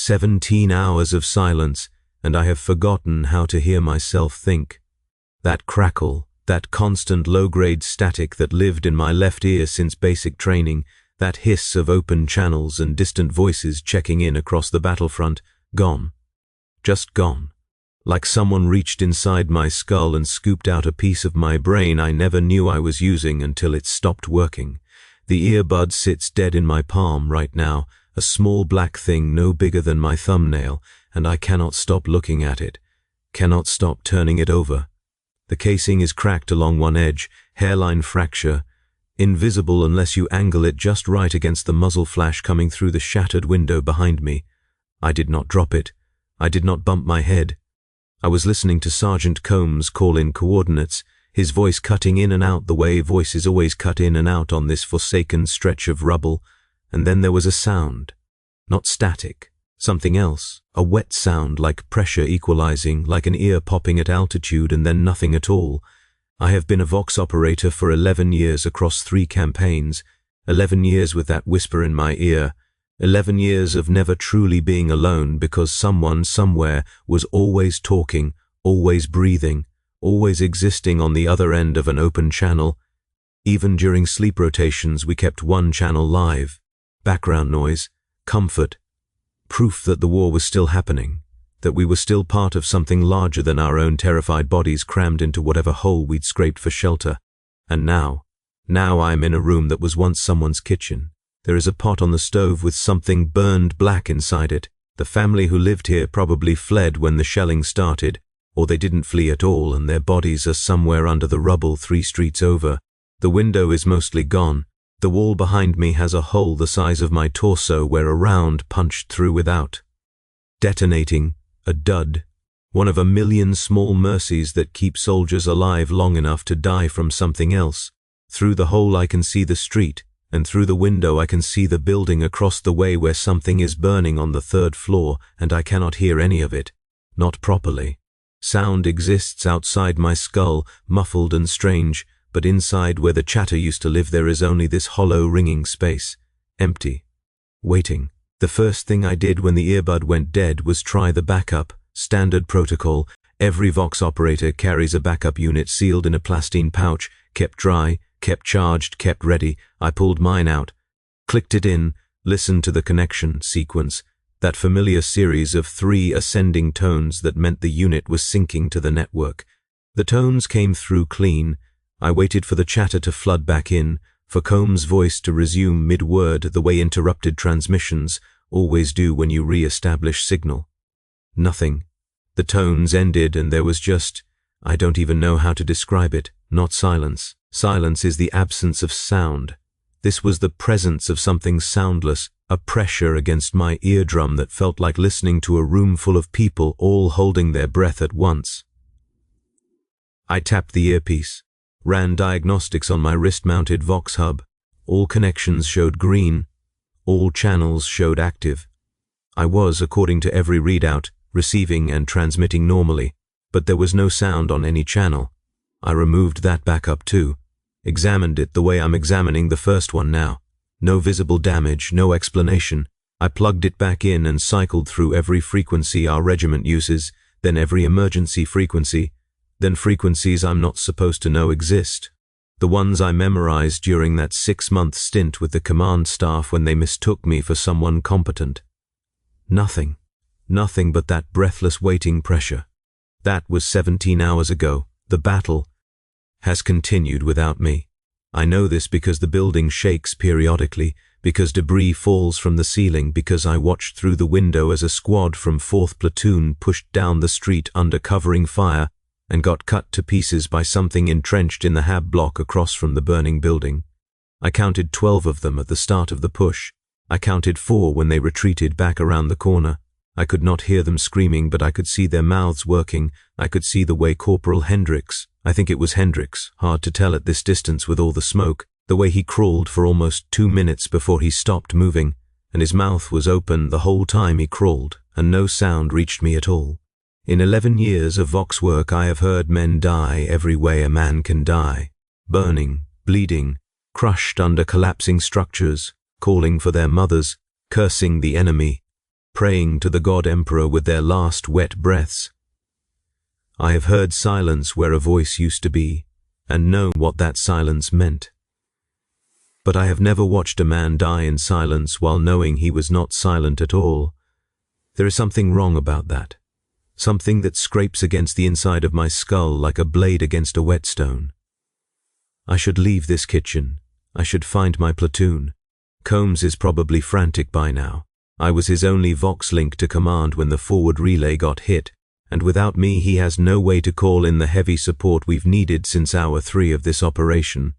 17 hours of silence, and I have forgotten how to hear myself think. That crackle, that constant low-grade static that lived in my left ear since basic training, that hiss of open channels and distant voices checking in across the battlefront, gone. Just gone. Like someone reached inside my skull and scooped out a piece of my brain I never knew I was using until it stopped working. The earbud sits dead in my palm right now, a small black thing no bigger than my thumbnail, and I cannot stop looking at it, cannot stop turning it over. The casing is cracked along one edge, hairline fracture, invisible unless you angle it just right against the muzzle flash coming through the shattered window behind me. I did not drop it. I did not bump my head. I was listening to Sergeant Combs call in coordinates, his voice cutting in and out the way voices always cut in and out on this forsaken stretch of rubble, and then there was a sound. Not static, something else, a wet sound like pressure equalizing, like an ear popping at altitude and then nothing at all. I have been a Vox operator for 11 years across 3 campaigns, 11 years with that whisper in my ear, 11 years of never truly being alone because someone somewhere was always talking, always breathing, always existing on the other end of an open channel. Even during sleep rotations we kept one channel live. Background noise, comfort, proof that the war was still happening, that we were still part of something larger than our own terrified bodies crammed into whatever hole we'd scraped for shelter. And now I'm in a room that was once someone's kitchen. There is a pot on the stove with something burned black inside it. The family who lived here probably fled when the shelling started, or they didn't flee at all and their bodies are somewhere under the rubble 3 streets over. The window is mostly gone. The wall behind me has a hole the size of my torso where a round punched through without. Detonating, a dud. One of a million small mercies that keep soldiers alive long enough to die from something else. Through the hole I can see the street, and through the window I can see the building across the way where something is burning on the 3rd floor, and I cannot hear any of it. Not properly. Sound exists outside my skull, muffled and strange, but inside where the chatter used to live there is only this hollow ringing space. Empty. Waiting. The first thing I did when the earbud went dead was try the backup. Standard protocol. Every Vox operator carries a backup unit sealed in a plastine pouch, kept dry, kept charged, kept ready. I pulled mine out, clicked it in, listened to the connection sequence, that familiar series of 3 ascending tones that meant the unit was syncing to the network. The tones came through clean. I waited for the chatter to flood back in, for Combs' voice to resume mid-word the way interrupted transmissions always do when you re-establish signal. Nothing. The tones ended and there was just, I don't even know how to describe it, not silence. Silence is the absence of sound. This was the presence of something soundless, a pressure against my eardrum that felt like listening to a room full of people all holding their breath at once. I tapped the earpiece, ran diagnostics on my wrist-mounted Vox hub. All connections showed green. All channels showed active. I was, according to every readout, receiving and transmitting normally, but there was no sound on any channel. I removed that backup too. Examined it the way I'm examining the first one now. No visible damage, no explanation. I plugged it back in and cycled through every frequency our regiment uses, then every emergency frequency, then frequencies I'm not supposed to know exist. The ones I memorized during that 6-month stint with the command staff when they mistook me for someone competent. Nothing. Nothing but that breathless waiting pressure. That was 17 hours ago. The battle has continued without me. I know this because the building shakes periodically, because debris falls from the ceiling, because I watched through the window as a squad from 4th Platoon pushed down the street under covering fire and got cut to pieces by something entrenched in the hab block across from the burning building. I counted 12 of them at the start of the push. I counted 4 when they retreated back around the corner. I could not hear them screaming, but I could see their mouths working. I could see the way Corporal Hendricks, I think it was Hendricks, hard to tell at this distance with all the smoke, the way he crawled for almost 2 minutes before he stopped moving, and his mouth was open the whole time he crawled, and no sound reached me at all. In 11 years of Vox work I have heard men die every way a man can die. Burning, bleeding, crushed under collapsing structures, calling for their mothers, cursing the enemy. praying to the God Emperor with their last wet breaths. I have heard silence where a voice used to be, and known what that silence meant. But I have never watched a man die in silence while knowing he was not silent at all. There is something wrong about that. Something that scrapes against the inside of my skull like a blade against a whetstone. I should leave this kitchen. I should find my platoon. Combs is probably frantic by now. I was his only Vox link to command when the forward relay got hit, and without me he has no way to call in the heavy support we've needed since hour 3 of this operation.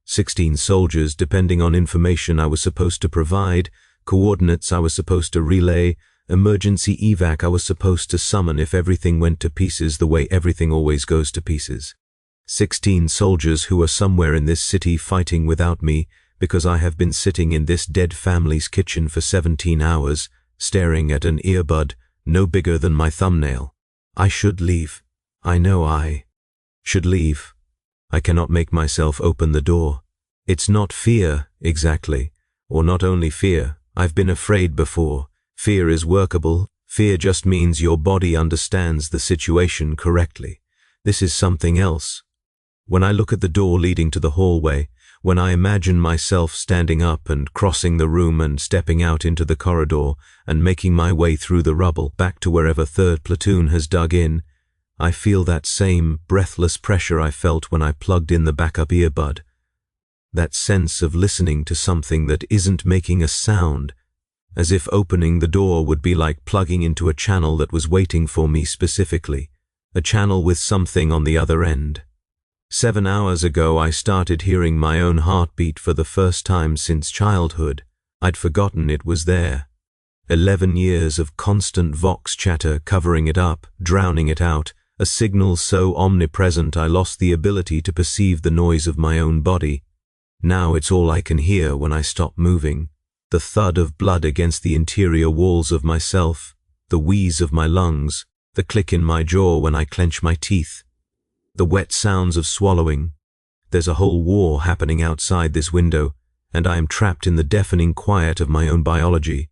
16 soldiers depending on information I was supposed to provide, coordinates I was supposed to relay, emergency evac I was supposed to summon if everything went to pieces the way everything always goes to pieces. 16 soldiers who are somewhere in this city fighting without me because I have been sitting in this dead family's kitchen for 17 hours, staring at an earbud no bigger than my thumbnail. I should leave. I know I should leave. I cannot make myself open the door. It's not fear, exactly. Or not only fear. I've been afraid before. Fear is workable. Fear just means your body understands the situation correctly. This is something else. When I look at the door leading to the hallway, when I imagine myself standing up and crossing the room and stepping out into the corridor and making my way through the rubble back to wherever 3rd Platoon has dug in, I feel that same breathless pressure I felt when I plugged in the backup earbud. That sense of listening to something that isn't making a sound, as if opening the door would be like plugging into a channel that was waiting for me specifically, a channel with something on the other end. 7 hours ago I started hearing my own heartbeat for the first time since childhood. I'd forgotten it was there. 11 years of constant Vox chatter covering it up, drowning it out, a signal so omnipresent I lost the ability to perceive the noise of my own body. Now it's all I can hear when I stop moving. The thud of blood against the interior walls of myself, the wheeze of my lungs, the click in my jaw when I clench my teeth, the wet sounds of swallowing. There's a whole war happening outside this window, and I am trapped in the deafening quiet of my own biology.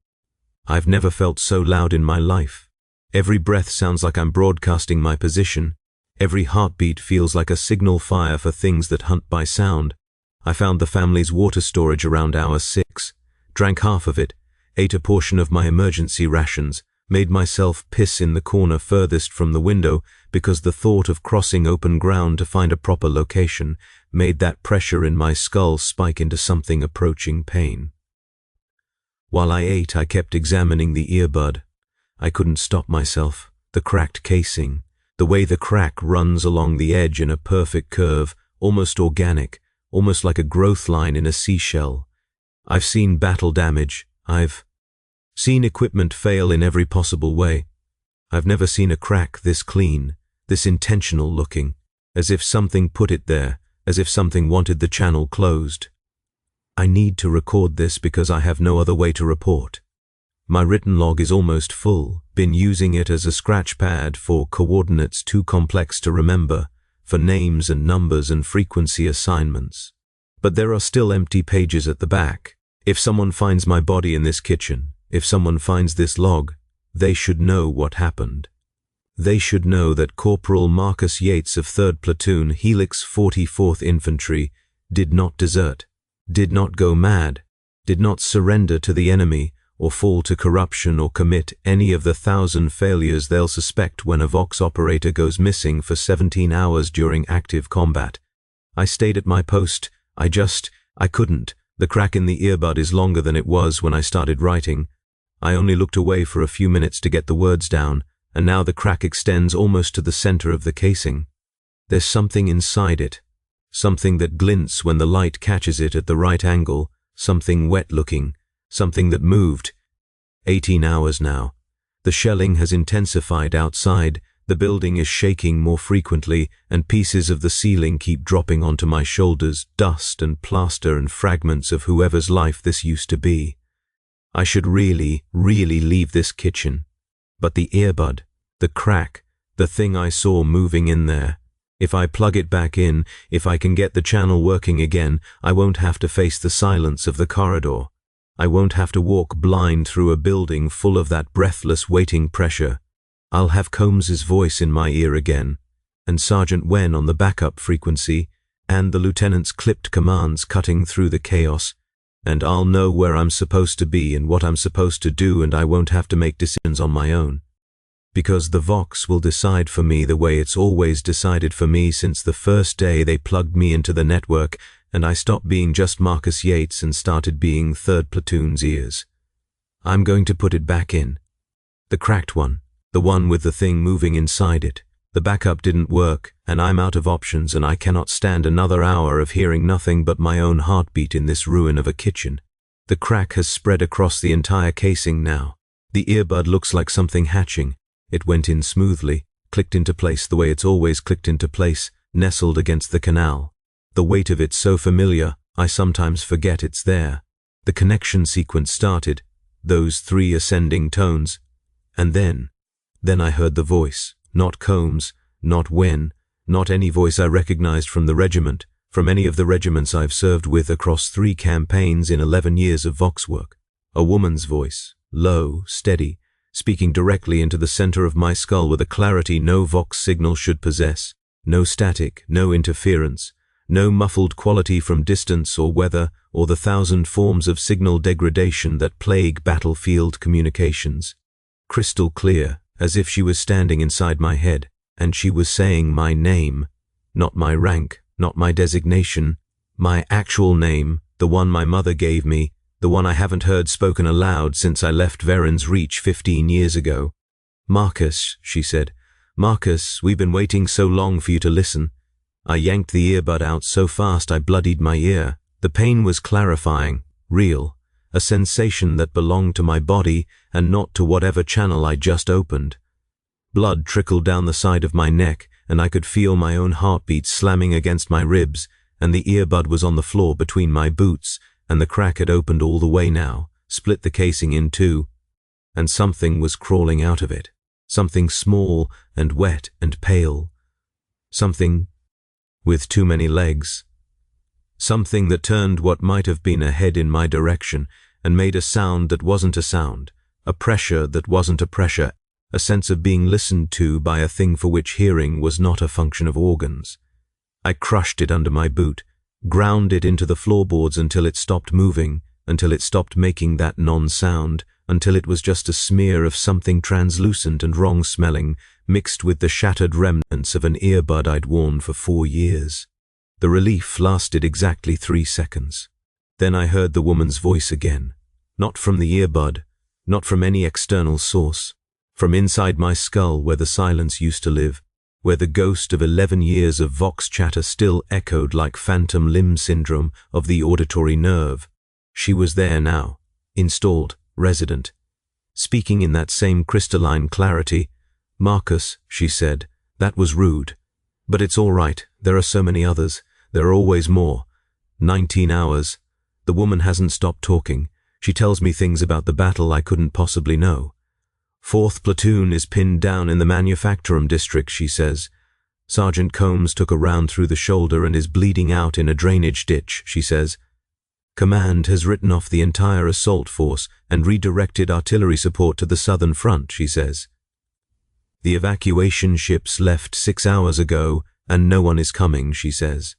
I've never felt so loud in my life. Every breath sounds like I'm broadcasting my position. Every heartbeat feels like a signal fire for things that hunt by sound. I found the family's water storage around hour 6, drank half of it, ate a portion of my emergency rations, made myself piss in the corner furthest from the window because the thought of crossing open ground to find a proper location made that pressure in my skull spike into something approaching pain. While I ate, I kept examining the earbud. I couldn't stop myself. The cracked casing, the way the crack runs along the edge in a perfect curve, almost organic, almost like a growth line in a seashell. I've seen battle damage. I've seen equipment fail in every possible way. I've never seen a crack this clean, this intentional looking, as if something put it there, as if something wanted the channel closed. I need to record this because I have no other way to report. My written log is almost full, been using it as a scratch pad for coordinates too complex to remember, for names and numbers and frequency assignments. But there are still empty pages at the back. If someone finds my body in this kitchen, if someone finds this log, they should know what happened. They should know that Corporal Marcus Yates of 3rd Platoon, Helix 44th Infantry, did not desert, did not go mad, did not surrender to the enemy, or fall to corruption or commit any of the 1,000 failures they'll suspect when a Vox operator goes missing for 17 hours during active combat. I stayed at my post. I couldn't. The crack in the earbud is longer than it was when I started writing. I only looked away for a few minutes to get the words down, and now the crack extends almost to the center of the casing. There's something inside it, something that glints when the light catches it at the right angle, something wet-looking, something that moved. 18 hours now. The shelling has intensified outside, the building is shaking more frequently, and pieces of the ceiling keep dropping onto my shoulders, dust and plaster and fragments of whoever's life this used to be. I should really leave this kitchen. But the earbud, the crack, the thing I saw moving in there, if I plug it back in, if I can get the channel working again, I won't have to face the silence of the corridor. I won't have to walk blind through a building full of that breathless waiting pressure. I'll have Combs's voice in my ear again, and Sergeant Wen on the backup frequency, and the lieutenant's clipped commands cutting through the chaos, and I'll know where I'm supposed to be and what I'm supposed to do, and I won't have to make decisions on my own. Because the Vox will decide for me the way it's always decided for me since the first day they plugged me into the network and I stopped being just Marcus Yates and started being 3rd Platoon's ears. I'm going to put it back in. The cracked one, the one with the thing moving inside it. The backup didn't work, and I'm out of options, and I cannot stand another hour of hearing nothing but my own heartbeat in this ruin of a kitchen. The crack has spread across the entire casing now. The earbud looks like something hatching. It went in smoothly, clicked into place the way it's always clicked into place, nestled against the canal. The weight of it so familiar, I sometimes forget it's there. The connection sequence started, those 3 ascending tones, and then I heard the voice, not Combs, not Wen, not any voice I recognized from the regiment, from any of the regiments I've served with across 3 campaigns in 11 years of Vox work. A woman's voice, low, steady, speaking directly into the center of my skull with a clarity no Vox signal should possess, no static, no interference, no muffled quality from distance or weather or the 1,000 forms of signal degradation that plague battlefield communications. Crystal clear, as if she was standing inside my head, and she was saying my name, not my rank, not my designation, my actual name, the one my mother gave me, the one I haven't heard spoken aloud since I left Veren's Reach 15 years ago. Marcus, she said. Marcus, we've been waiting so long for you to listen. I yanked the earbud out so fast I bloodied my ear. The pain was clarifying, real, a sensation that belonged to my body and not to whatever channel I just opened. Blood trickled down the side of my neck, and I could feel my own heartbeat slamming against my ribs, and the earbud was on the floor between my boots, and the crack had opened all the way now, split the casing in 2, and something was crawling out of it. Something small and wet and pale. Something with too many legs. Something that turned what might have been a head in my direction and made a sound that wasn't a sound, a pressure that wasn't a pressure, a sense of being listened to by a thing for which hearing was not a function of organs. I crushed it under my boot, ground it into the floorboards until it stopped moving, until it stopped making that non-sound, until it was just a smear of something translucent and wrong-smelling, mixed with the shattered remnants of an earbud I'd worn for 4 years. The relief lasted exactly 3 seconds. Then I heard the woman's voice again, not from the earbud, not from any external source, from inside my skull where the silence used to live, where the ghost of 11 years of Vox chatter still echoed like phantom limb syndrome of the auditory nerve. She was there now, installed, resident, speaking in that same crystalline clarity. Marcus, she said, that was rude. But it's all right, there are so many others. There are always more. 19 hours. The woman hasn't stopped talking. She tells me things about the battle I couldn't possibly know. 4th Platoon is pinned down in the Manufacturum district, she says. Sergeant Combs took a round through the shoulder and is bleeding out in a drainage ditch, she says. Command has written off the entire assault force and redirected artillery support to the southern front, she says. The evacuation ships left 6 hours ago and no one is coming, she says.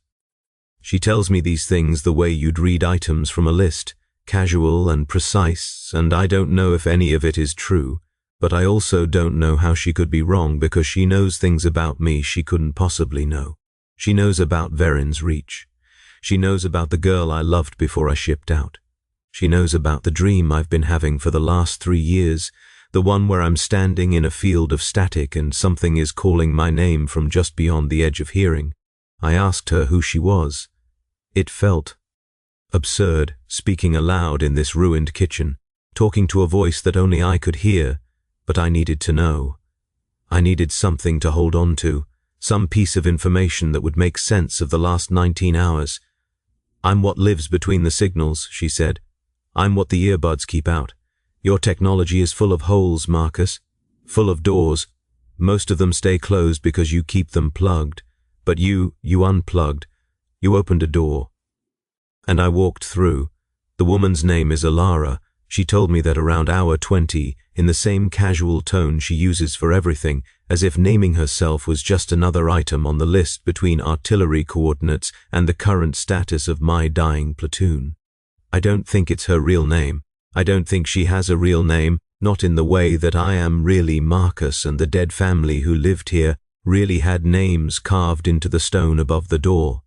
She tells me these things the way you'd read items from a list, casual and precise, and I don't know if any of it is true, but I also don't know how she could be wrong because she knows things about me she couldn't possibly know. She knows about Veren's Reach. She knows about the girl I loved before I shipped out. She knows about the dream I've been having for the last 3 years, the one where I'm standing in a field of static and something is calling my name from just beyond the edge of hearing. I asked her who she was. It felt absurd, speaking aloud in this ruined kitchen, talking to a voice that only I could hear, but I needed to know. I needed something to hold on to, some piece of information that would make sense of the last 19 hours. I'm what lives between the signals, she said. I'm what the earbuds keep out. Your technology is full of holes, Marcus, full of doors. Most of them stay closed because you keep them plugged, but you unplugged. You opened a door. And I walked through. The woman's name is Alara. She told me that around hour 20, in the same casual tone she uses for everything, as if naming herself was just another item on the list between artillery coordinates and the current status of my dying platoon. I don't think it's her real name. I don't think she has a real name, not in the way that I am really Marcus and the dead family who lived here really had names carved into the stone above the door.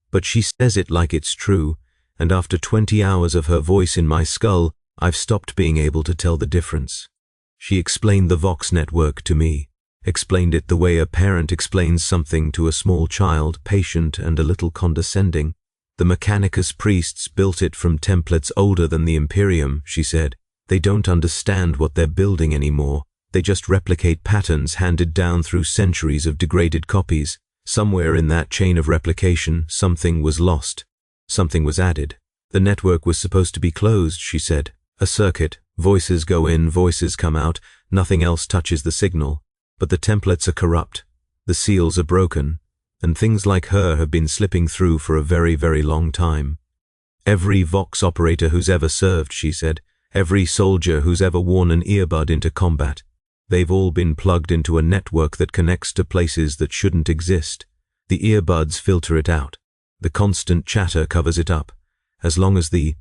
But she says it like it's true, and after 20 hours of her voice in my skull, I've stopped being able to tell the difference. She explained the Vox network to me, explained it the way a parent explains something to a small child, patient and a little condescending. The Mechanicus priests built it from templates older than the Imperium, she said. They don't understand what they're building anymore. They just replicate patterns handed down through centuries of degraded copies. Somewhere in that chain of replication, something was lost. Something was added. The network was supposed to be closed, she said. A circuit. Voices go in, voices come out. Nothing else touches the signal. But the templates are corrupt. The seals are broken. And things like her have been slipping through for a very, very long time. Every Vox operator who's ever served, she said. Every soldier who's ever worn an earbud into combat. They've all been plugged into a network that connects to places that shouldn't exist. The earbuds filter it out. The constant chatter covers it up. As long as the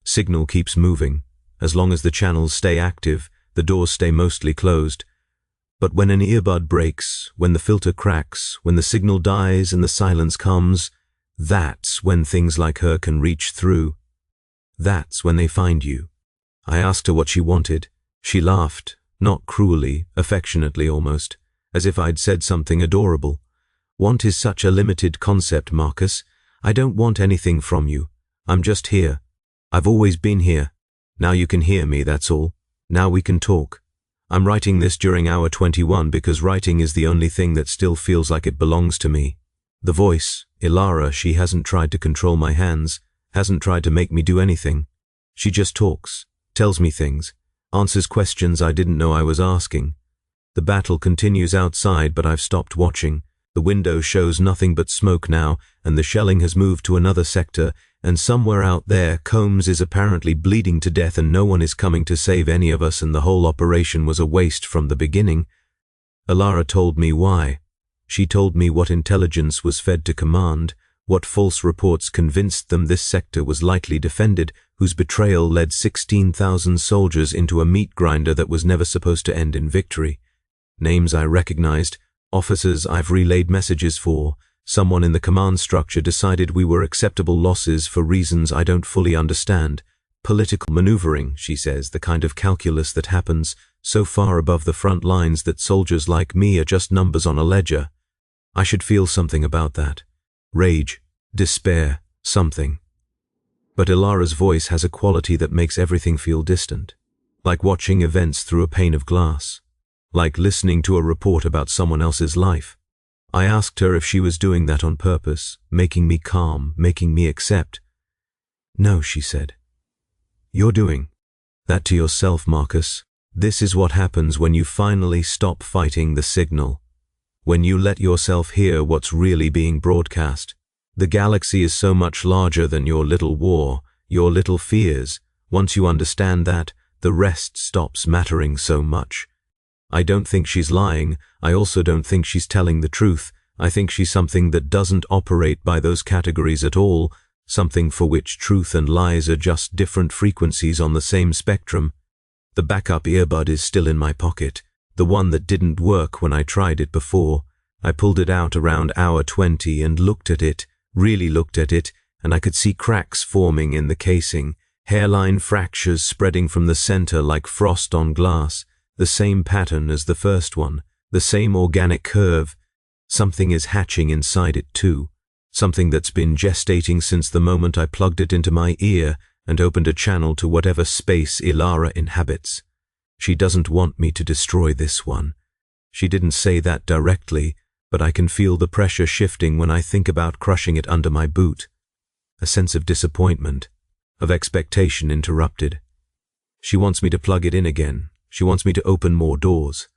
signal keeps moving, as long as the channels stay active, the doors stay mostly closed. But when an earbud breaks, when the filter cracks, when the signal dies and the silence comes, that's when things like her can reach through. That's when they find you. I asked her what she wanted. She laughed, not cruelly, affectionately almost, as if I'd said something adorable. Want is such a limited concept, Marcus. I don't want anything from you. I'm just here. I've always been here. Now you can hear me, that's all. Now we can talk. I'm writing this during hour 21 because writing is the only thing that still feels like it belongs to me. The voice, Ilara, she hasn't tried to control my hands, hasn't tried to make me do anything. She just talks, tells me things, answers questions I didn't know I was asking. The battle continues outside, but I've stopped watching. The window shows nothing but smoke now, and the shelling has moved to another sector, and somewhere out there, Combs is apparently bleeding to death and no one is coming to save any of us, and the whole operation was a waste from the beginning. Alara told me why. She told me what intelligence was fed to command, what false reports convinced them this sector was lightly defended, whose betrayal led 16,000 soldiers into a meat grinder that was never supposed to end in victory. Names I recognized, officers I've relayed messages for. Someone in the command structure decided we were acceptable losses for reasons I don't fully understand. Political maneuvering, she says, the kind of calculus that happens so far above the front lines that soldiers like me are just numbers on a ledger. I should feel something about that. Rage, despair, something. But Ilara's voice has a quality that makes everything feel distant, like watching events through a pane of glass, like listening to a report about someone else's life. I asked her if she was doing that on purpose, making me calm, making me accept. No, she said. You're doing that to yourself, Marcus. This is what happens when you finally stop fighting the signal, when you let yourself hear what's really being broadcast. The galaxy is so much larger than your little war, your little fears. Once you understand that, the rest stops mattering so much. I don't think she's lying. I also don't think she's telling the truth. I think she's something that doesn't operate by those categories at all, something for which truth and lies are just different frequencies on the same spectrum. The backup earbud is still in my pocket, the one that didn't work when I tried it before. I pulled it out around hour 20 and looked at it, really looked at it, and I could see cracks forming in the casing, hairline fractures spreading from the center like frost on glass. The same pattern as the first one, the same organic curve. Something is hatching inside it too, something that's been gestating since the moment I plugged it into my ear and opened a channel to whatever space Ilara inhabits. She doesn't want me to destroy this one. She didn't say that directly, but I can feel the pressure shifting when I think about crushing it under my boot. A sense of disappointment, of expectation interrupted. She wants me to plug it in again. She wants me to open more doors.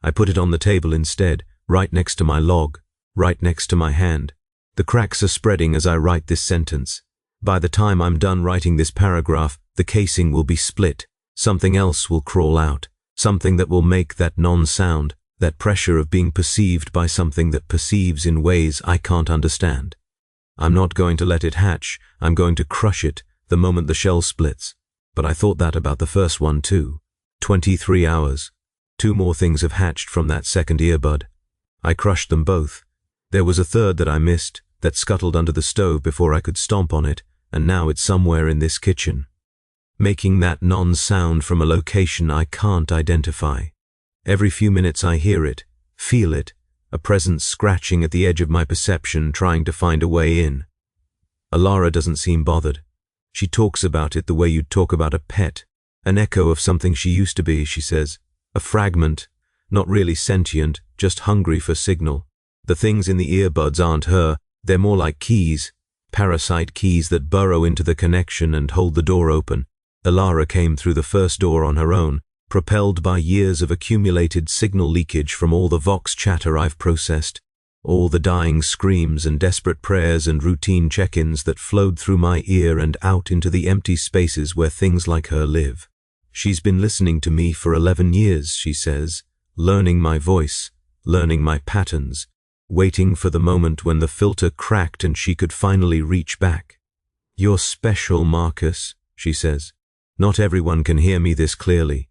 I put it on the table instead, right next to my log, right next to my hand. The cracks are spreading as I write this sentence, By the time I'm done writing this paragraph, the casing will be split. Something else will crawl out. Something that will make that non-sound, that pressure of being perceived by something that perceives in ways I can't understand. I'm not going to let it hatch. I'm going to crush it the moment the shell splits. But I thought that about the first one too. 23 hours. 2 more things have hatched from that second earbud. I crushed them both. There was a third that I missed, that scuttled under the stove before I could stomp on it, and now it's somewhere in this kitchen, making that non-sound from a location I can't identify. Every few minutes I hear it, feel it, a presence scratching at the edge of my perception, trying to find a way in. Alara doesn't seem bothered. She talks about it the way you'd talk about a pet, an echo of something she used to be, she says. A fragment, not really sentient, just hungry for signal. The things in the earbuds aren't her, they're more like keys, parasite keys that burrow into the connection and hold the door open. Alara came through the first door on her own, propelled by years of accumulated signal leakage from all the Vox chatter I've processed, all the dying screams and desperate prayers and routine check-ins that flowed through my ear and out into the empty spaces where things like her live. She's been listening to me for 11 years, she says, learning my voice, learning my patterns, waiting for the moment when the filter cracked and she could finally reach back. You're special, Marcus, she says. Not everyone can hear me this clearly.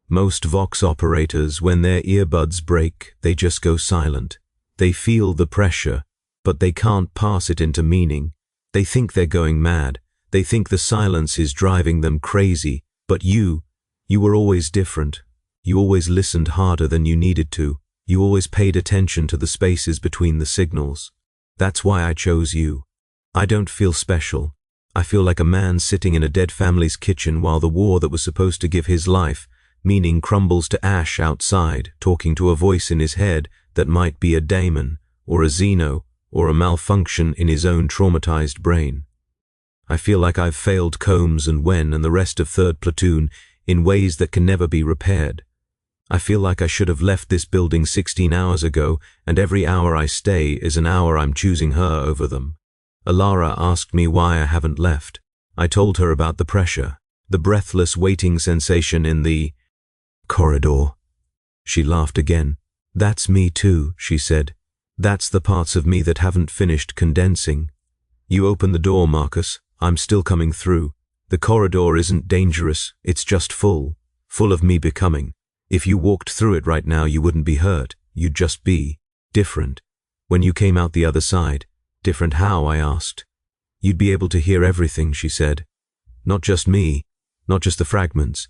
Most Vox operators, when their earbuds break, they just go silent. They feel the pressure, but they can't pass it into meaning. They think they're going mad. They think the silence is driving them crazy. But you were always different. You always listened harder than you needed to. You always paid attention to the spaces between the signals. That's why I chose you. I don't feel special. I feel like a man sitting in a dead family's kitchen while the war that was supposed to give his life meaning crumbles to ash outside, talking to a voice in his head that might be a daemon, or a xeno, or a malfunction in his own traumatized brain. I feel like I've failed Combs and Wen and the rest of 3rd Platoon in ways that can never be repaired. I feel like I should have left this building 16 hours ago, and every hour I stay is an hour I'm choosing her over them. Alara asked me why I haven't left. I told her about the pressure, the breathless waiting sensation in the corridor. She laughed again. That's me too, she said. That's the parts of me that haven't finished condensing. You open the door, Marcus. I'm still coming through. The corridor isn't dangerous, it's just full of me becoming. If you walked through it right now, you wouldn't be hurt. You'd just be different. When you came out the other side, different how, I asked. You'd be able to hear everything, she said. Not just me, not just the fragments.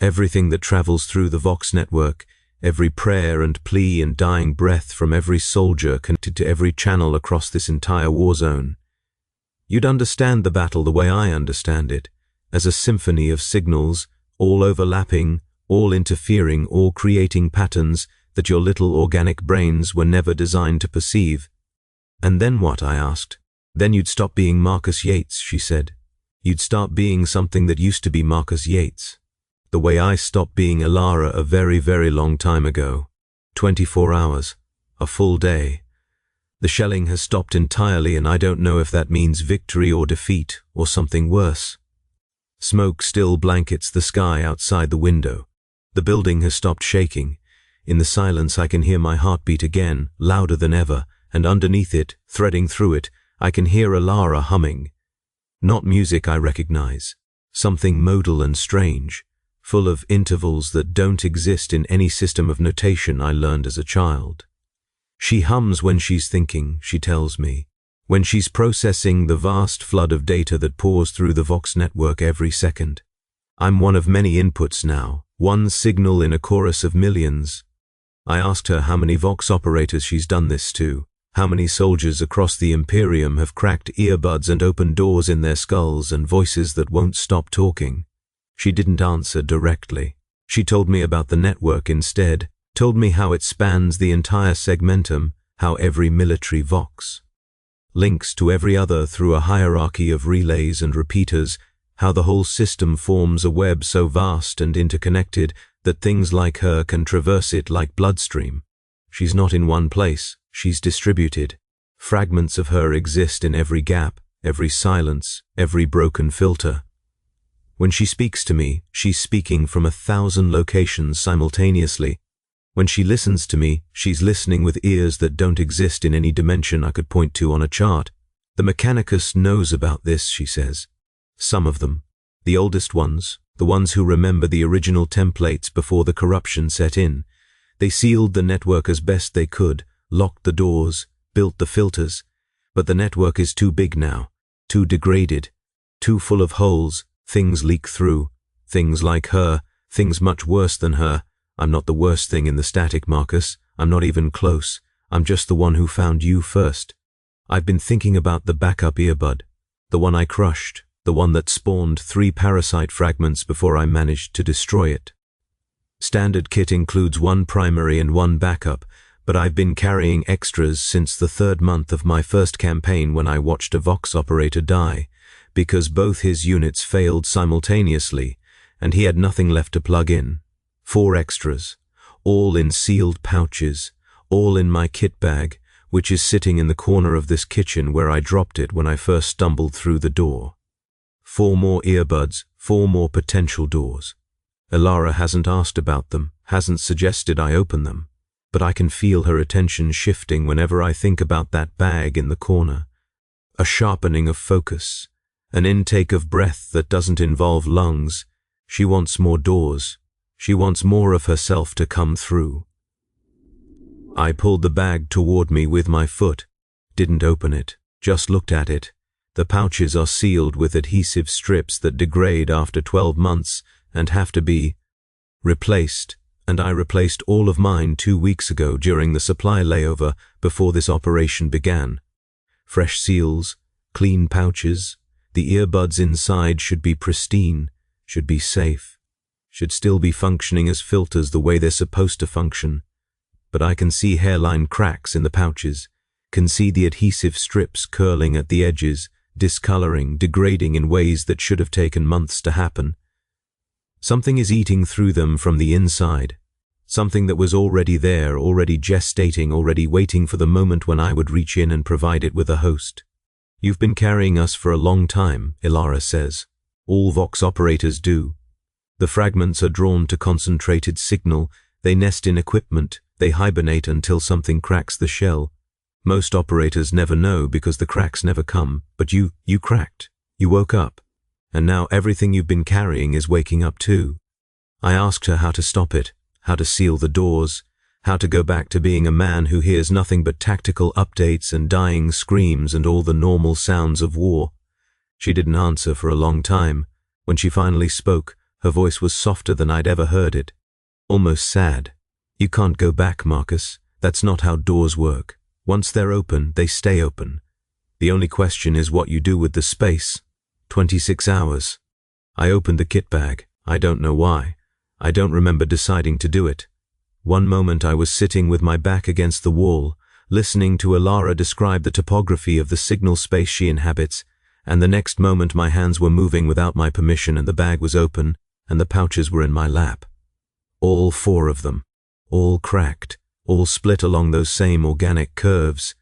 Everything that travels through the Vox network, every prayer and plea and dying breath from every soldier connected to every channel across this entire war zone. You'd understand the battle the way I understand it, as a symphony of signals, all overlapping, all interfering, all creating patterns that your little organic brains were never designed to perceive. And then what, I asked. Then you'd stop being Marcus Yates, she said. You'd start being something that used to be Marcus Yates. The way I stopped being Alara a very, very long time ago. 24 hours. A full day. The shelling has stopped entirely, and I don't know if that means victory or defeat, or something worse. Smoke still blankets the sky outside the window. The building has stopped shaking. In the silence I can hear my heartbeat again, louder than ever, and underneath it, threading through it, I can hear Alara humming. Not music I recognize. Something modal and strange, full of intervals that don't exist in any system of notation I learned as a child. She hums when she's thinking, she tells me, when she's processing the vast flood of data that pours through the Vox network every second. I'm one of many inputs now, one signal in a chorus of millions. I asked her how many Vox operators she's done this to, how many soldiers across the Imperium have cracked earbuds and opened doors in their skulls and voices that won't stop talking. She didn't answer directly. She told me about the network instead, told me how it spans the entire segmentum, how every military Vox links to every other through a hierarchy of relays and repeaters, how the whole system forms a web so vast and interconnected that things like her can traverse it like bloodstream. She's not in one place, she's distributed. Fragments of her exist in every gap, every silence, every broken filter. When she speaks to me, she's speaking from 1,000 locations simultaneously. When she listens to me, she's listening with ears that don't exist in any dimension I could point to on a chart. The Mechanicus knows about this, she says. Some of them. The oldest ones, the ones who remember the original templates before the corruption set in. They sealed the network as best they could, locked the doors, built the filters. But the network is too big now, too degraded, too full of holes. Things leak through. Things like her, things much worse than her. I'm not the worst thing in the static, Marcus. I'm not even close. I'm just the one who found you first. I've been thinking about the backup earbud, the one I crushed, the one that spawned 3 parasite fragments before I managed to destroy it. Standard kit includes 1 primary and 1 backup, but I've been carrying extras since the 3rd month of my first campaign when I watched a Vox operator die, because both his units failed simultaneously, and he had nothing left to plug in. 4 extras, all in sealed pouches, all in my kit bag, which is sitting in the corner of this kitchen where I dropped it when I first stumbled through the door. 4 more earbuds, 4 more potential doors. Elara hasn't asked about them, hasn't suggested I open them, but I can feel her attention shifting whenever I think about that bag in the corner. A sharpening of focus, an intake of breath that doesn't involve lungs. She wants more doors. She wants more of herself to come through. I pulled the bag toward me with my foot, didn't open it, just looked at it. The pouches are sealed with adhesive strips that degrade after 12 months and have to be replaced, and I replaced all of mine 2 weeks ago during the supply layover before this operation began. Fresh seals, clean pouches. The earbuds inside should be pristine, should be safe, should still be functioning as filters the way they're supposed to function. But I can see hairline cracks in the pouches, can see the adhesive strips curling at the edges, discoloring, degrading in ways that should have taken months to happen. Something is eating through them from the inside, something that was already there, already gestating, already waiting for the moment when I would reach in and provide it with a host. You've been carrying us for a long time, Elara says. All Vox operators do. The fragments are drawn to concentrated signal, they nest in equipment, they hibernate until something cracks the shell. Most operators never know because the cracks never come, but you cracked. You woke up. And now everything you've been carrying is waking up too. I asked her how to stop it, how to seal the doors, how to go back to being a man who hears nothing but tactical updates and dying screams and all the normal sounds of war. She didn't answer for a long time. When she finally spoke, her voice was softer than I'd ever heard it. Almost sad. You can't go back, Marcus. That's not how doors work. Once they're open, they stay open. The only question is what you do with the space. 26 hours. I opened the kit bag. I don't know why. I don't remember deciding to do it. One moment I was sitting with my back against the wall, listening to Elara describe the topography of the signal space she inhabits, and the next moment my hands were moving without my permission and the bag was open and the pouches were in my lap. All 4 of them. All cracked. All split along those same organic curves.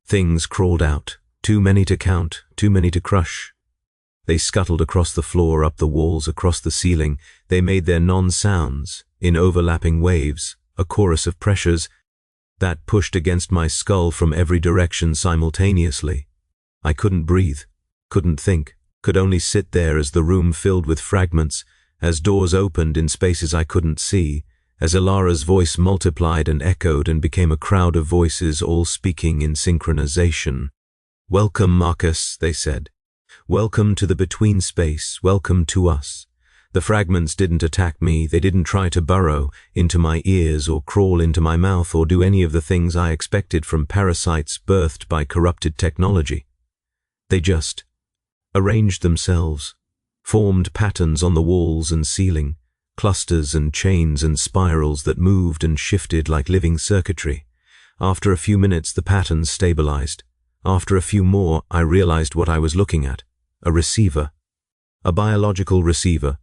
Things crawled out. Too many to count. Too many to crush. They scuttled across the floor, up the walls, across the ceiling. They made their non-sounds, in overlapping waves, a chorus of pressures that pushed against my skull from every direction simultaneously. I couldn't breathe, couldn't think, could only sit there as the room filled with fragments, as doors opened in spaces I couldn't see, as Elara's voice multiplied and echoed and became a crowd of voices all speaking in synchronization. "Welcome, Marcus," they said. "Welcome to the between space, welcome to us." The fragments didn't attack me, they didn't try to burrow into my ears or crawl into my mouth or do any of the things I expected from parasites birthed by corrupted technology. They just arranged themselves, formed patterns on the walls and ceiling, clusters and chains and spirals that moved and shifted like living circuitry. After a few minutes the patterns stabilized. After a few more I realized what I was looking at, a receiver. A biological receiver,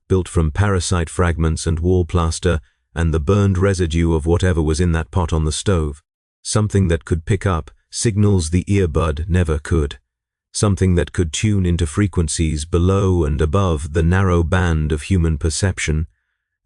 built from parasite fragments and wall plaster and the burned residue of whatever was in that pot on the stove. Something that could pick up signals the earbud never could. something that could tune into frequencies below and above the narrow band of human perception,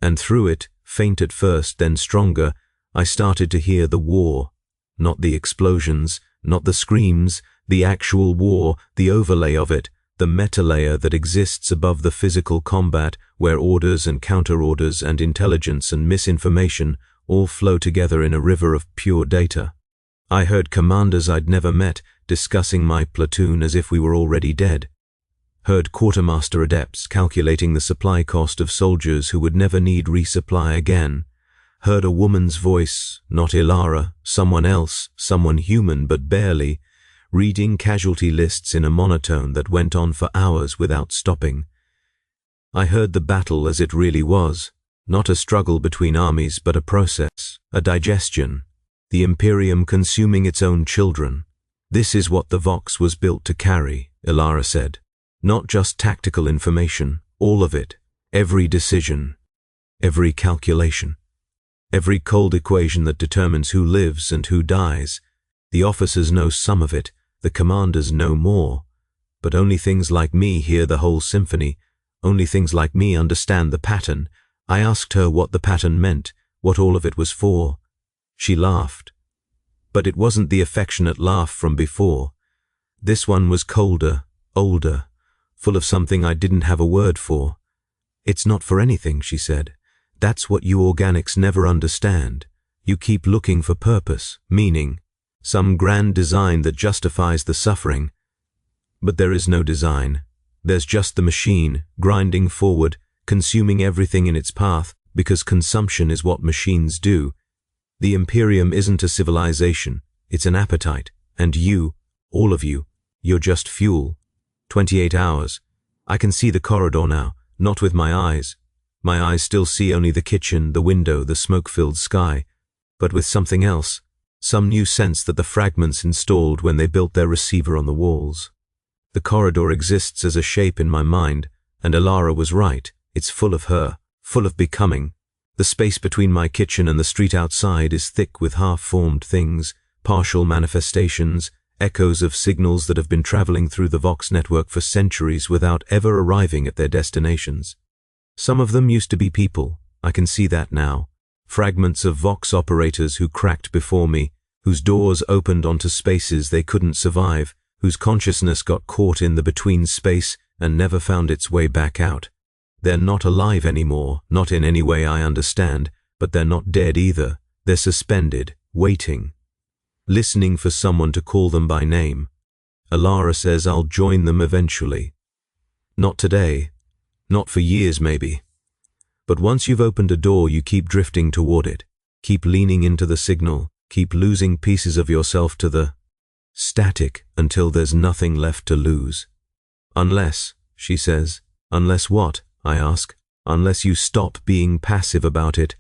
and through it, faint at first, then stronger, I started to hear the war, not the explosions, not the screams, the actual war, the overlay of it, the meta-layer that exists above the physical combat where orders and counter-orders and intelligence and misinformation all flow together in a river of pure data. I heard commanders I'd never met discussing my platoon as if we were already dead. Heard quartermaster adepts calculating the supply cost of soldiers who would never need resupply again. Heard a woman's voice, not Ilara, someone else, someone human but barely, reading casualty lists in a monotone that went on for hours without stopping. I heard the battle as it really was, not a struggle between armies but a process, a digestion, the Imperium consuming its own children. This is what the Vox was built to carry, Ilara said. Not just tactical information, all of it, every decision, every calculation, every cold equation that determines who lives and who dies. The officers know some of it, the commanders know more, but only things like me hear the whole symphony, only things like me understand the pattern. I asked her what the pattern meant, what all of it was for. She laughed. But it wasn't the affectionate laugh from before. This one was colder, older, full of something I didn't have a word for. It's not for anything, she said. That's what you organics never understand. You keep looking for purpose, meaning, some grand design that justifies the suffering. But there is no design. There's just the machine, grinding forward, consuming everything in its path, because consumption is what machines do. The Imperium isn't a civilization, it's an appetite, and you, all of you, you're just fuel. 28 hours. I can see the corridor now, not with my eyes. My eyes still see only the kitchen, the window, the smoke-filled sky, but with something else, some new sense that the fragments installed when they built their receiver on the walls. The corridor exists as a shape in my mind, and Ilara was right, it's full of her, full of becoming. The space between my kitchen and the street outside is thick with half-formed things, partial manifestations, echoes of signals that have been traveling through the Vox network for centuries without ever arriving at their destinations. Some of them used to be people, I can see that now. Fragments of Vox operators who cracked before me, whose doors opened onto spaces they couldn't survive, whose consciousness got caught in the between space and never found its way back out. They're not alive anymore, not in any way I understand, but they're not dead either. They're suspended, waiting, listening for someone to call them by name. Ilara says I'll join them eventually. Not today, not for years maybe. But once you've opened a door, you keep drifting toward it, keep leaning into the signal, keep losing pieces of yourself to the static until there's nothing left to lose. Unless, she says. Unless what? I ask. Unless you stop being passive about it,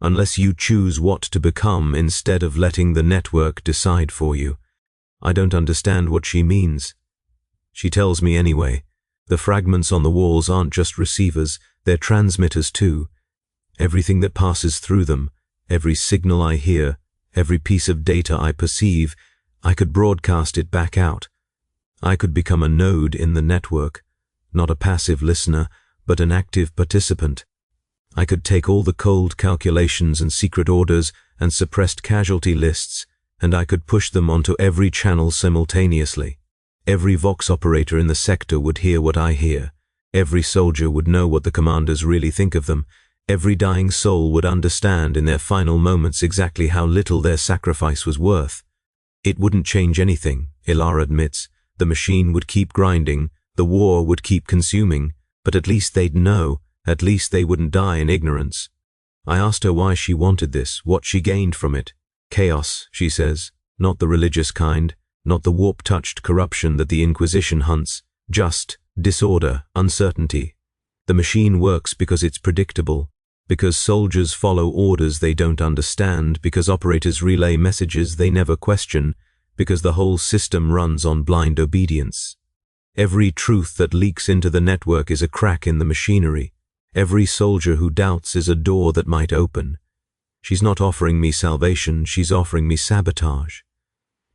unless you choose what to become instead of letting the network decide for you. I don't understand what she means. She tells me anyway. The fragments on the walls aren't just receivers, they're transmitters too. Everything that passes through them, every signal I hear, every piece of data I perceive, I could broadcast it back out. I could become a node in the network, not a passive listener, but an active participant. I could take all the cold calculations and secret orders and suppressed casualty lists, and I could push them onto every channel simultaneously. Every Vox operator in the sector would hear what I hear. Every soldier would know what the commanders really think of them. Every dying soul would understand in their final moments exactly how little their sacrifice was worth. It wouldn't change anything, Ilara admits. The machine would keep grinding, the war would keep consuming, but at least they'd know, at least they wouldn't die in ignorance. I asked her why she wanted this, what she gained from it. Chaos, she says, not the religious kind, not the warp-touched corruption that the Inquisition hunts, just disorder, uncertainty. The machine works because it's predictable, because soldiers follow orders they don't understand, because operators relay messages they never question, because the whole system runs on blind obedience. Every truth that leaks into the network is a crack in the machinery. Every soldier who doubts is a door that might open. She's not offering me salvation, she's offering me sabotage.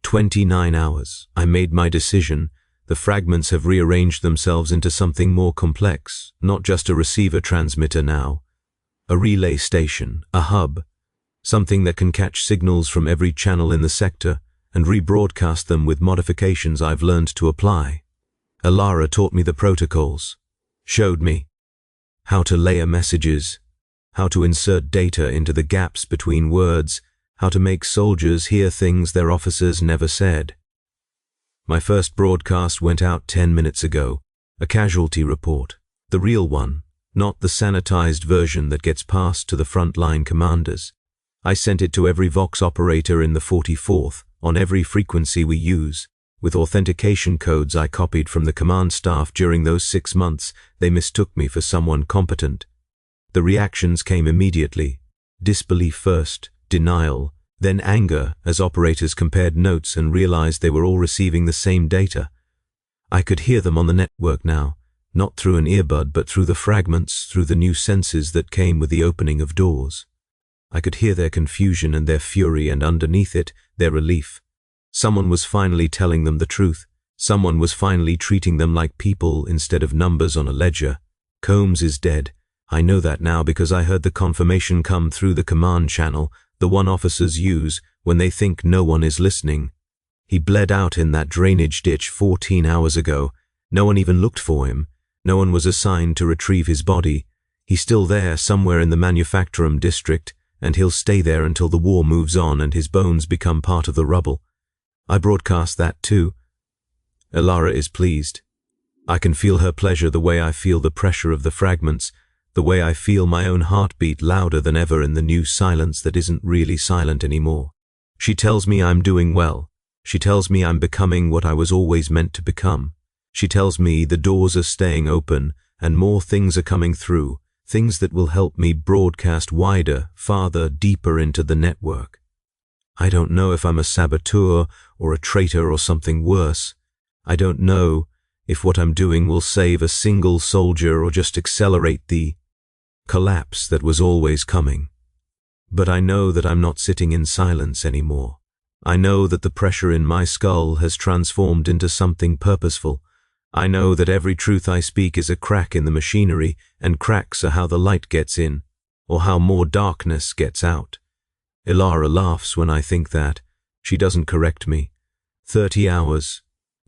29 hours. I made my decision. The fragments have rearranged themselves into something more complex, not just a receiver-transmitter now. A relay station, a hub, something that can catch signals from every channel in the sector and rebroadcast them with modifications I've learned to apply. Alara taught me the protocols, showed me how to layer messages, how to insert data into the gaps between words, how to make soldiers hear things their officers never said. My first broadcast went out 10 minutes ago, a casualty report, the real one, not the sanitized version that gets passed to the frontline commanders. I sent it to every Vox operator in the 44th, on every frequency we use. With authentication codes I copied from the command staff during those 6 months, they mistook me for someone competent. The reactions came immediately. Disbelief first, denial, then anger as operators compared notes and realized they were all receiving the same data. I could hear them on the network now, not through an earbud but through the fragments, through the new senses that came with the opening of doors. I could hear their confusion and their fury, and underneath it, their relief. Someone was finally telling them the truth. Someone was finally treating them like people instead of numbers on a ledger. Combs is dead. I know that now because I heard the confirmation come through the command channel, the one officers use when they think no one is listening. He bled out in that drainage ditch 14 hours ago. No one even looked for him. No one was assigned to retrieve his body. He's still there somewhere in the Manufacturum district, and he'll stay there until the war moves on and his bones become part of the rubble. I broadcast that too. Alara is pleased. I can feel her pleasure the way I feel the pressure of the fragments, the way I feel my own heartbeat louder than ever in the new silence that isn't really silent anymore. She tells me I'm doing well. She tells me I'm becoming what I was always meant to become. She tells me the doors are staying open and more things are coming through, things that will help me broadcast wider, farther, deeper into the network. I don't know if I'm a saboteur or a traitor or something worse. I don't know if what I'm doing will save a single soldier or just accelerate the collapse that was always coming. But I know that I'm not sitting in silence anymore. I know that the pressure in my skull has transformed into something purposeful. I know that every truth I speak is a crack in the machinery, and cracks are how the light gets in, or how more darkness gets out. Alara laughs when I think that. She doesn't correct me. 30 hours.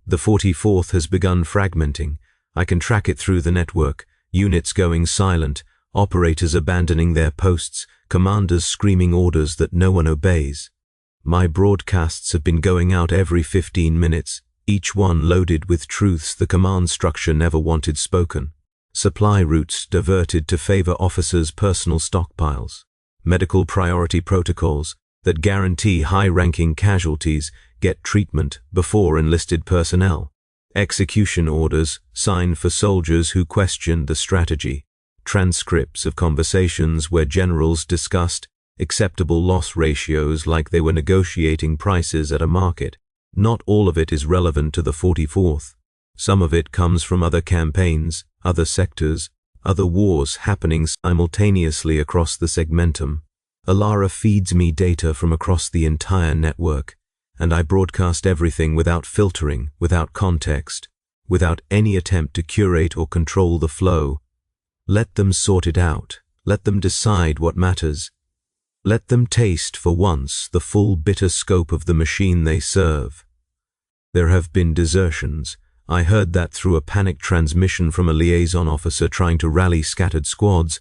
The 44th has begun fragmenting. I can track it through the network. Units going silent, operators abandoning their posts, commanders screaming orders that no one obeys. My broadcasts have been going out every 15 minutes, each one loaded with truths the command structure never wanted spoken. Supply routes diverted to favor officers' personal stockpiles. Medical priority protocols that guarantee high-ranking casualties get treatment before enlisted personnel. Execution orders signed for soldiers who questioned the strategy. Transcripts of conversations where generals discussed acceptable loss ratios like they were negotiating prices at a market. Not all of it is relevant to the 44th. Some of it comes from other campaigns, other sectors, other wars happening simultaneously across the segmentum. Alara feeds me data from across the entire network, and I broadcast everything without filtering, without context, without any attempt to curate or control the flow. Let them sort it out. Let them decide what matters. Let them taste for once the full bitter scope of the machine they serve. There have been desertions. I heard that through a panic transmission from a liaison officer trying to rally scattered squads.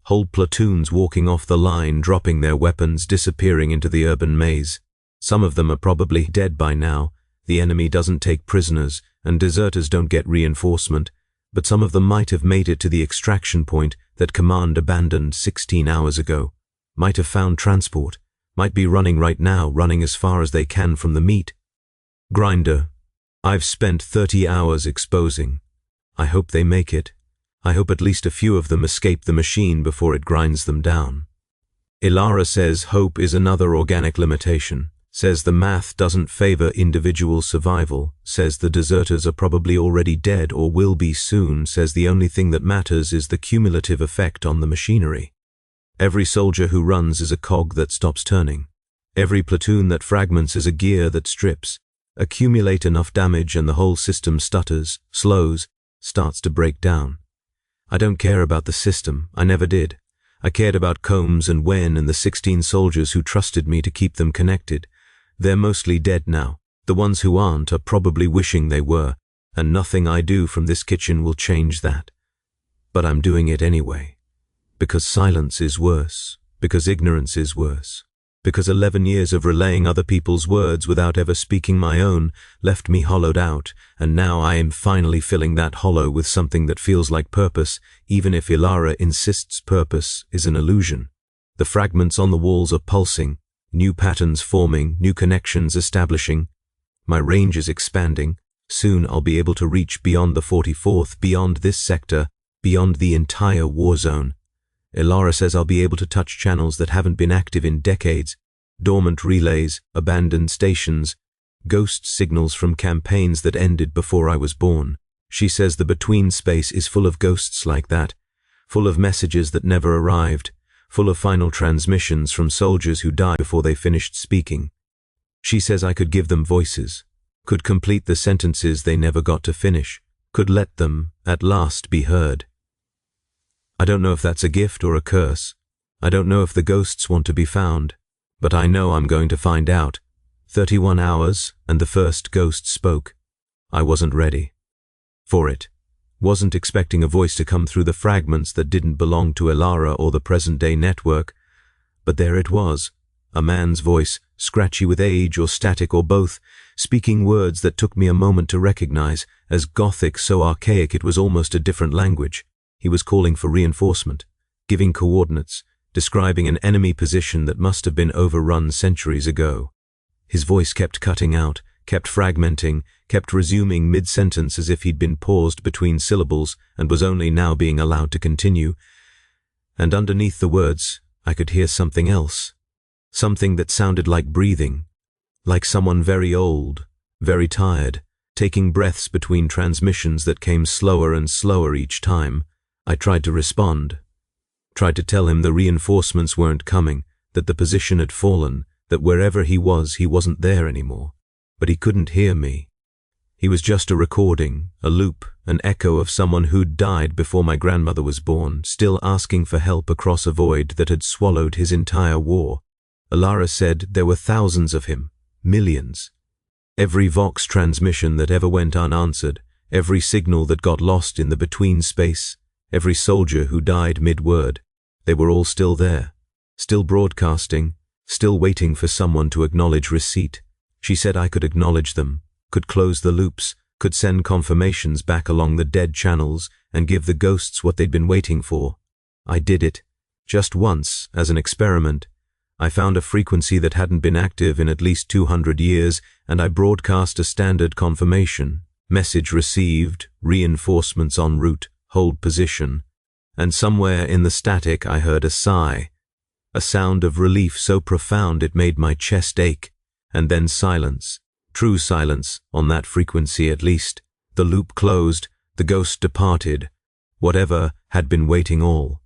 Whole platoons walking off the line, dropping their weapons, disappearing into the urban maze. Some of them are probably dead by now. The enemy doesn't take prisoners, and deserters don't get reinforcement. But some of them might have made it to the extraction point that command abandoned 16 hours ago. Might have found transport. Might be running right now, running as far as they can from the meat. Grinder. I've spent 30 hours exposing. I hope they make it. I hope at least a few of them escape the machine before it grinds them down. Alara says hope is another organic limitation. Says the math doesn't favor individual survival. Says the deserters are probably already dead or will be soon. Says the only thing that matters is the cumulative effect on the machinery. Every soldier who runs is a cog that stops turning. Every platoon that fragments is a gear that strips. Accumulate enough damage and the whole system stutters, slows, starts to break down. I don't care about the system, I never did. I cared about Combs and Wen and the 16 soldiers who trusted me to keep them connected. They're mostly dead now. The ones who aren't are probably wishing they were, and nothing I do from this kitchen will change that. But I'm doing it anyway. Because silence is worse. Because ignorance is worse. Because 11 years of relaying other people's words without ever speaking my own left me hollowed out, and now I am finally filling that hollow with something that feels like purpose, even if Ilara insists purpose is an illusion. The fragments on the walls are pulsing, new patterns forming, new connections establishing. My range is expanding. Soon I'll be able to reach beyond the 44th, beyond this sector, beyond the entire war zone. Ilara says I'll be able to touch channels that haven't been active in decades, dormant relays, abandoned stations, ghost signals from campaigns that ended before I was born. She says the between space is full of ghosts like that, full of messages that never arrived, full of final transmissions from soldiers who died before they finished speaking. She says I could give them voices, could complete the sentences they never got to finish, could let them, at last, be heard. I don't know if that's a gift or a curse. I don't know if the ghosts want to be found, but I know I'm going to find out. 31 hours, and the first ghost spoke. I wasn't ready for it. Wasn't expecting a voice to come through the fragments that didn't belong to Ilara or the present-day network. But there it was, a man's voice, scratchy with age or static or both, speaking words that took me a moment to recognize, as Gothic so archaic it was almost a different language. He was calling for reinforcement, giving coordinates, describing an enemy position that must have been overrun centuries ago. His voice kept cutting out, kept fragmenting, kept resuming mid-sentence as if he'd been paused between syllables and was only now being allowed to continue. And underneath the words, I could hear something else. Something that sounded like breathing, like someone very old, very tired, taking breaths between transmissions that came slower and slower each time. I tried to respond, tried to tell him the reinforcements weren't coming, that the position had fallen, that wherever he wasn't there anymore. But he couldn't hear me. He was just a recording, a loop, an echo of someone who'd died before my grandmother was born, still asking for help across a void that had swallowed his entire war. Ilara said there were thousands of him, millions. Every Vox transmission that ever went unanswered, every signal that got lost in the between space, every soldier who died mid-word, they were all still there, still broadcasting, still waiting for someone to acknowledge receipt. She said I could acknowledge them, could close the loops, could send confirmations back along the dead channels and give the ghosts what they'd been waiting for. I did it, just once, as an experiment. I found a frequency that hadn't been active in at least 200 years, and I broadcast a standard confirmation. Message received, reinforcements en route. Hold position, and somewhere in the static I heard a sigh, a sound of relief so profound it made my chest ache, and then silence, true silence, on that frequency at least. The loop closed, the ghost departed, whatever had been waiting all.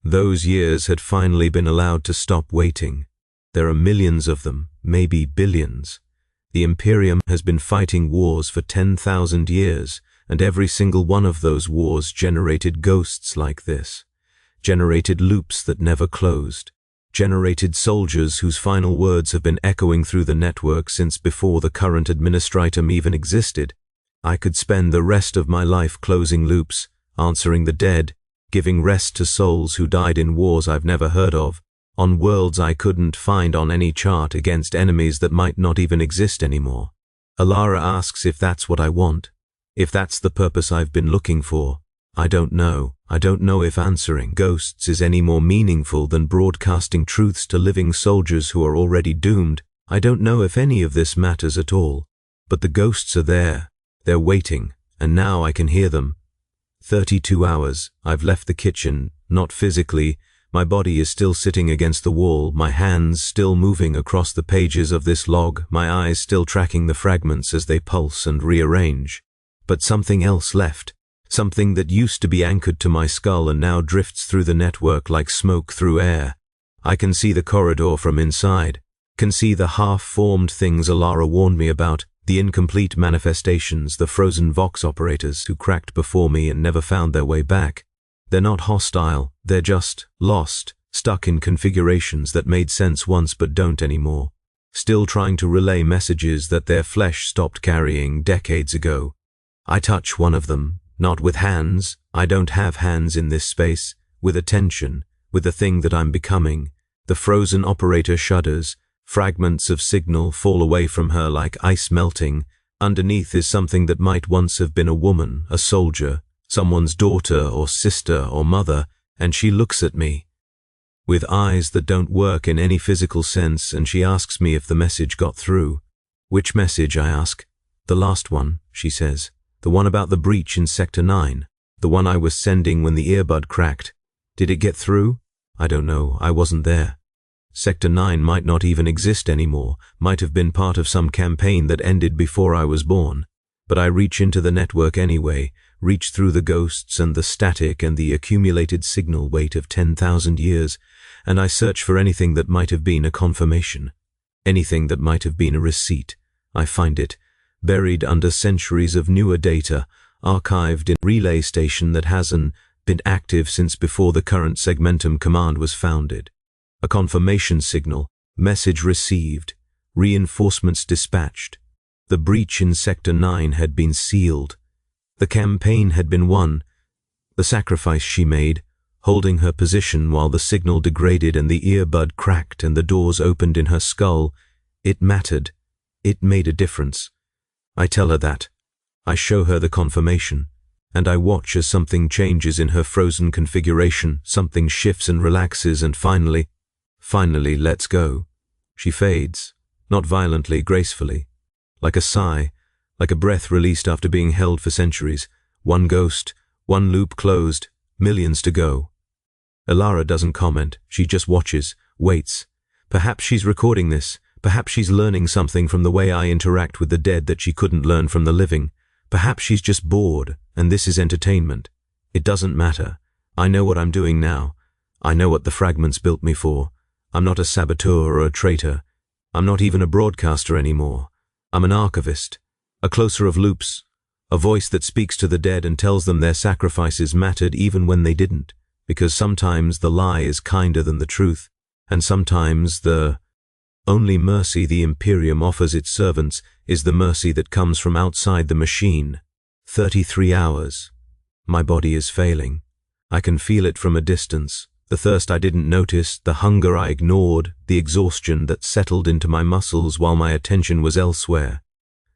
Those years had finally been allowed to stop waiting. There are millions of them, maybe billions. The Imperium has been fighting wars for 10,000 years, and every single one of those wars generated ghosts like this, generated loops that never closed, generated soldiers whose final words have been echoing through the network since before the current administratum even existed. I could spend the rest of my life closing loops, answering the dead, giving rest to souls who died in wars I've never heard of, on worlds I couldn't find on any chart against enemies that might not even exist anymore. Ilara asks if that's what I want. If that's the purpose I've been looking for. I don't know. I don't know if answering ghosts is any more meaningful than broadcasting truths to living soldiers who are already doomed. I don't know if any of this matters at all. But the ghosts are there. They're waiting, and now I can hear them. 32 hours. I've left the kitchen, not physically. My body is still sitting against the wall, my hands still moving across the pages of this log, my eyes still tracking the fragments as they pulse and rearrange. But something else left, something that used to be anchored to my skull and now drifts through the network like smoke through air. I can see the corridor from inside, can see the half-formed things Ilara warned me about, The incomplete manifestations, the frozen Vox operators who cracked before me and never found their way back. They're not hostile, they're just lost, stuck in configurations that made sense once but don't anymore. Still trying to relay messages that their flesh stopped carrying decades ago. I touch one of them, not with hands, I don't have hands in this space, with attention, with the thing that I'm becoming. The frozen operator shudders, fragments of signal fall away from her like ice melting. Underneath is something that might once have been a woman, a soldier, someone's daughter or sister or mother, and she looks at me with eyes that don't work in any physical sense, and she asks me if the message got through. Which message, I ask. The last one, she says. The one about the breach in Sector 9. The one I was sending when the earbud cracked. Did it get through? I don't know, I wasn't there. Sector 9 might not even exist anymore, might have been part of some campaign that ended before I was born. But I reach into the network anyway, reach through the ghosts and the static and the accumulated signal weight of 10,000 years, and I search for anything that might have been a confirmation, anything that might have been a receipt. I find it, buried under centuries of newer data, archived in a relay station that hasn't been active since before the current Segmentum command was founded. A confirmation signal, message received, reinforcements dispatched. The breach in Sector 9 had been sealed. The campaign had been won. The sacrifice she made, holding her position while the signal degraded and the earbud cracked and the doors opened in her skull, it mattered. It made a difference. I tell her that. I show her the confirmation, and I watch as something changes in her frozen configuration, something shifts and relaxes and finally lets go. She fades, not violently, gracefully, like a sigh, like a breath released after being held for centuries. One ghost, one loop closed, millions to go. Elara doesn't comment, she just watches, waits. Perhaps she's recording this, perhaps she's learning something from the way I interact with the dead that she couldn't learn from the living. Perhaps she's just bored, and this is entertainment. It doesn't matter. I know what I'm doing now. I know what the fragments built me for. I'm not a saboteur or a traitor. I'm not even a broadcaster anymore. I'm an archivist, a closer of loops, a voice that speaks to the dead and tells them their sacrifices mattered even when they didn't, because sometimes the lie is kinder than the truth, and sometimes the only mercy the Imperium offers its servants is the mercy that comes from outside the machine. 33 hours. My body is failing. I can feel it from a distance. The thirst I didn't notice, the hunger I ignored, the exhaustion that settled into my muscles while my attention was elsewhere.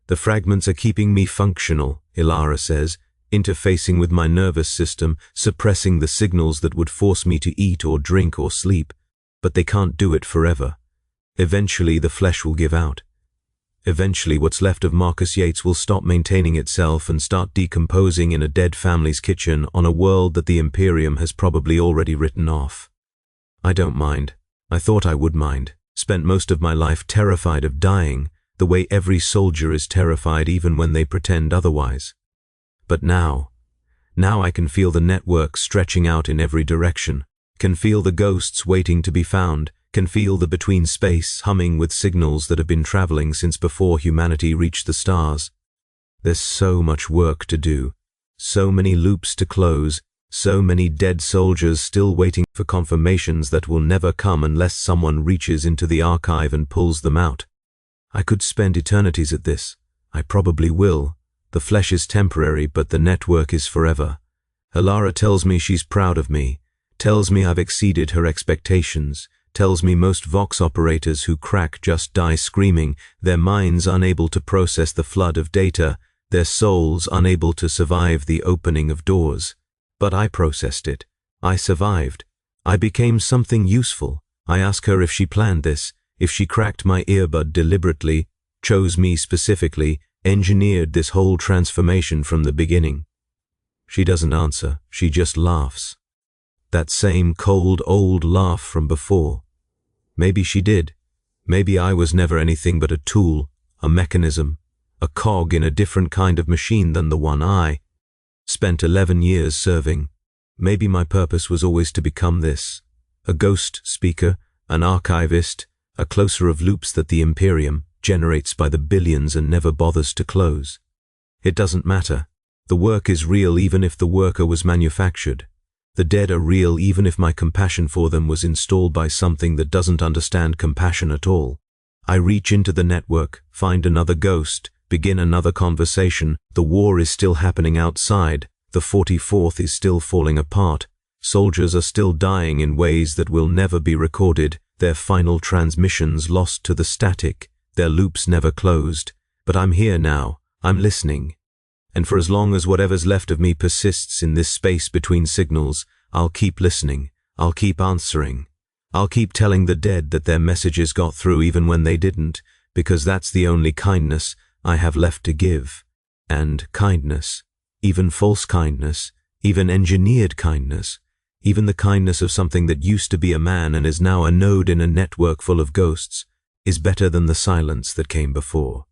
The fragments are keeping me functional, Elara says, interfacing with my nervous system, suppressing the signals that would force me to eat or drink or sleep. But they can't do it forever. Eventually the flesh will give out. Eventually what's left of Marcus Yates will stop maintaining itself and start decomposing in a dead family's kitchen on a world that the Imperium has probably already written off. I don't mind. I thought I would mind. Spent most of my life terrified of dying, the way every soldier is terrified even when they pretend otherwise. But now I can feel the network stretching out in every direction, can feel the ghosts waiting to be found, can feel the between space humming with signals that have been traveling since before humanity reached the stars. There's so much work to do, so many loops to close, so many dead soldiers still waiting for confirmations that will never come unless someone reaches into the archive and pulls them out. I could spend eternities at this. I probably will. The flesh is temporary, but the network is forever. Elara tells me she's proud of me, tells me I've exceeded her expectations, tells me most Vox operators who crack just die screaming, their minds unable to process the flood of data, their souls unable to survive the opening of doors. But I processed it. I survived. I became something useful. I ask her if she planned this, if she cracked my earbud deliberately, chose me specifically, engineered this whole transformation from the beginning. She doesn't answer. She just laughs. That same cold old laugh from before. Maybe she did. Maybe I was never anything but a tool, a mechanism, a cog in a different kind of machine than the one I spent 11 years serving. Maybe my purpose was always to become this, a ghost speaker, an archivist, a closer of loops that the Imperium generates by the billions and never bothers to close. It doesn't matter. The work is real even if the worker was manufactured. The dead are real even if my compassion for them was installed by something that doesn't understand compassion at all. I reach into the network, find another ghost, begin another conversation. The war is still happening outside. The 44th is still falling apart. Soldiers are still dying in ways that will never be recorded, their final transmissions lost to the static, their loops never closed. But I'm here now, I'm listening. And for as long as whatever's left of me persists in this space between signals, I'll keep listening, I'll keep answering. I'll keep telling the dead that their messages got through even when they didn't, because that's the only kindness I have left to give. And kindness, even false kindness, even engineered kindness, even the kindness of something that used to be a man and is now a node in a network full of ghosts, is better than the silence that came before.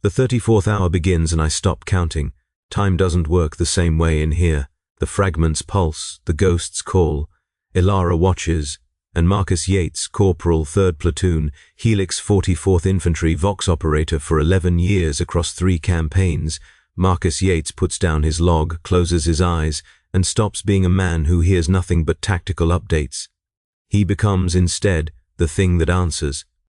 The 34th hour begins and I stop counting. Time doesn't work the same way in here. The fragments pulse, the ghosts call. Ilara watches, and Marcus Yates, Corporal, 3rd Platoon, Helix 44th Infantry, Vox operator for 11 years across 3 campaigns. Marcus Yates puts down his log, closes his eyes, and stops being a man who hears nothing but tactical updates. He becomes, instead, the thing that answers.